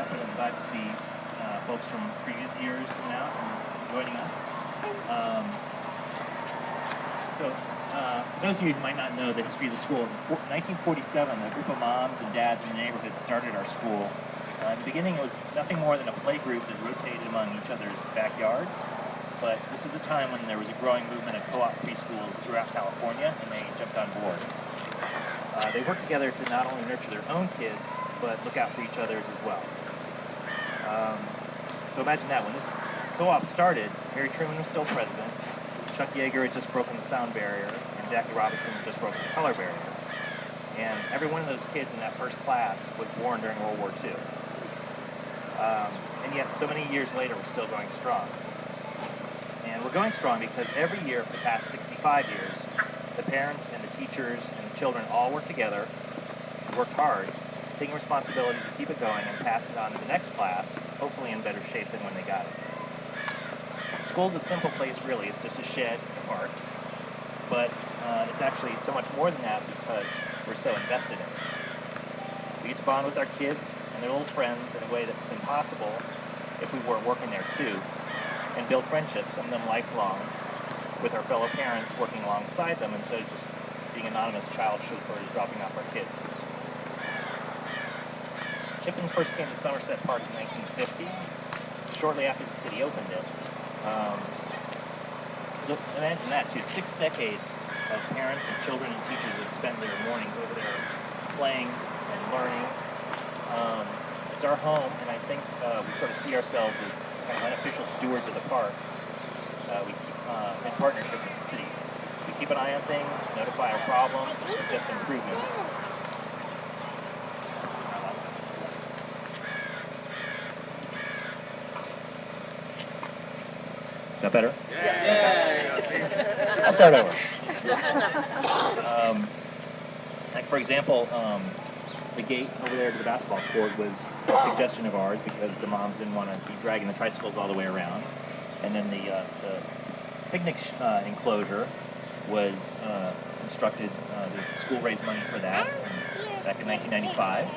yet, but I'm glad to see folks from previous years coming out and joining us. For those of you who might not know the history of the school, in 1947, a group of moms and dads in the neighborhood started our school. In the beginning, it was nothing more than a play group that rotated among each other's backyards. But this is a time when there was a growing movement of co-op preschools throughout California, and they jumped on board. They worked together to not only nurture their own kids, but look out for each other's as well. So imagine that, when this co-op started, Harry Truman was still president, Chuck Yeager had just broken the sound barrier, and Jackie Robinson had just broken the color barrier. And every one of those kids in that first class was born during World War II. And yet, so many years later, we're still going strong. And we're going strong because every year for the past 65 years, the parents and the teachers and the children all worked together, worked hard, taking responsibility to keep it going and pass it on to the next class, hopefully in better shape than when they got it. School's a simple place, really. It's just a shed and a park. But it's actually so much more than that because we're so invested in it. We get to bond with our kids and their little friends in a way that's impossible if we weren't working there too, and build friendships, some of them lifelong, with our fellow parents working alongside them instead of just being anonymous child chauffeurs dropping off our kids. Chippen's first came to Somerset Park in 1950, shortly after the city opened it. Imagine that too, 6 decades of parents and children and teachers have spent their mornings over there playing and learning. It's our home, and I think we sort of see ourselves as kind of unofficial stewards of the park. We keep in partnership with the city. We keep an eye on things, notify our problems, and suggest improvements. Is that better? Yeah. I'll start over. Like for example, the gate over there to the basketball court was a suggestion of ours because the moms didn't want to be dragging the tricycles all the way around. And then the picnic enclosure was constructed, the school raised money for that back in 1995.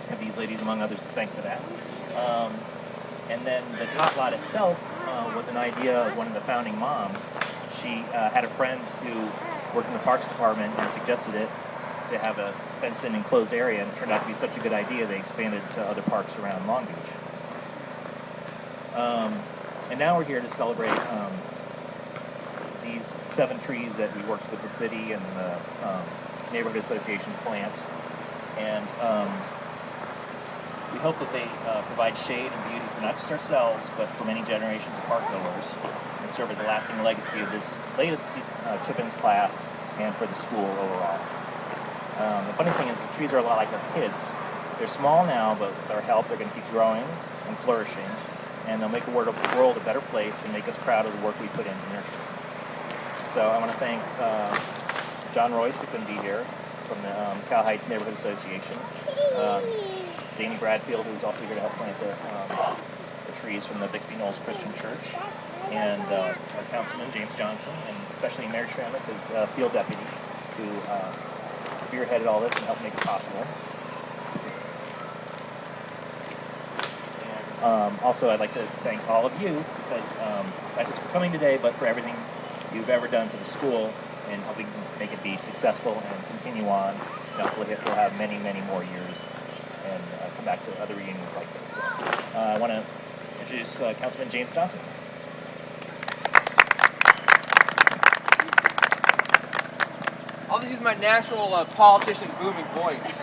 Have these ladies, among others, to thank for that. And then the top lot itself was an idea of one of the founding moms. She had a friend who worked in the Parks Department and suggested it to have a fenced-in enclosed area, and it turned out to be such a good idea they expanded to other parks around Long Beach. And now we're here to celebrate these 7 trees that we worked with the city and the neighborhood association to plant. And we hope that they provide shade and beauty for not just ourselves, but for many generations of park goers, and serve as a lasting legacy of this latest Chippen's class and for the school overall. The funny thing is, these trees are a lot like our kids. They're small now, but with our help, they're going to keep growing and flourishing, and they'll make the world a better place and make us proud of the work we put in nursery. So I want to thank John Royce, who couldn't be here, from the Cal Heights Neighborhood Association, Jamie Bradfield, who's also here to help plant the trees from the Bixby Knolls Christian Church, and our Councilman, James Johnson, and especially Mary Schrammick, as field deputy, who spearheaded all this and helped make it possible. And also, I'd like to thank all of you, because not just for coming today, but for everything you've ever done for the school and helping make it be successful and continue on. And hopefully we'll have many, many more years and come back to other reunions like this. So, I want to introduce Councilman James Johnson. I'll just use my natural politician booming voice.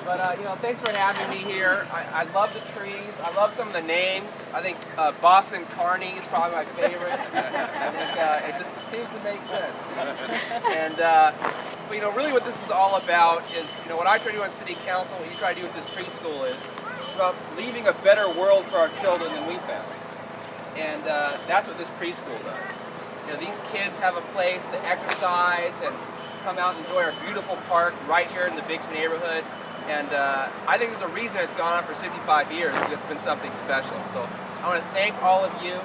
But, thanks for having me here. I love the trees. I love some of the names. I think Boston Carney is probably my favorite. I think it just seems to make sense. And, but, really what this is all about is, what I try to do on city council, what you try to do with this preschool is, it's about leaving a better world for our children than we found. And that's what this preschool does. These kids have a place to exercise and come out and enjoy our beautiful park right here in the Bixby neighborhood. And I think there's a reason it's gone on for 65 years, because it's been something special. So I want to thank all of you.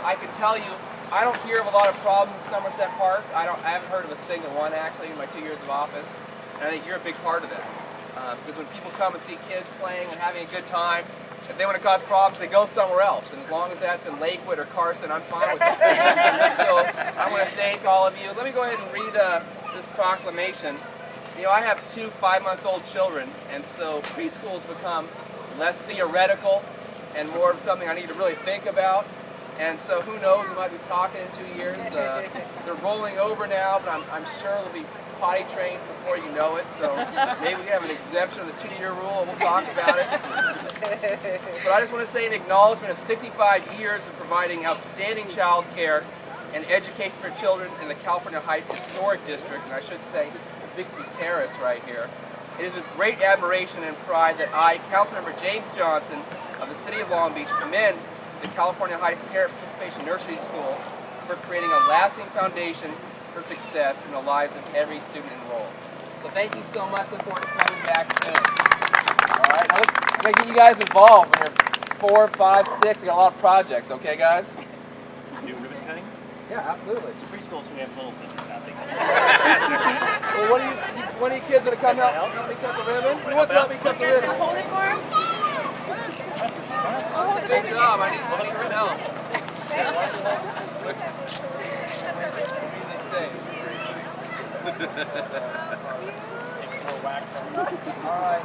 I can tell you, I don't hear of a lot of problems in Somerset Park. I haven't heard of a single one, actually, in my 2 years of office. And I think you're a big part of that. Because when people come and see kids playing and having a good time, if they want to cause problems, they go somewhere else. And as long as that's in Lakewood or Carson, I'm fine with it. So I want to thank all of you. Let me go ahead and read this proclamation. You know, I have 2 5-month-old children, and so preschool has become less theoretical and more of something I need to really think about. And so who knows, we might be talking in 2 years. They're rolling over now, but I'm sure they'll be potty trained before you know it. So maybe we have an exemption of the 2-year rule and we'll talk about it. But I just want to say an acknowledgement of 65 years of providing outstanding child care and education for children in the California Heights Historic District, and I should say Bixby Terrace right here. It is with great admiration and pride that I, Councilmember James Johnson of the City of Long Beach, commend the California Heights Parent Participation Nursery School for creating a lasting foundation for success in the lives of every student enrolled. So thank you so much. Look forward to coming back soon. All right, now I'm going to get you guys involved when you're 4, 5, 6. We got a lot of projects, okay, guys? Do ribbon cutting? Yeah, absolutely. It's a preschool, so we have little sisters now. Well, one of you kids going to come help me cut the ribbon? Who wants to help me cut the ribbon? Hold it for him? That's a big job. I need some help. All right.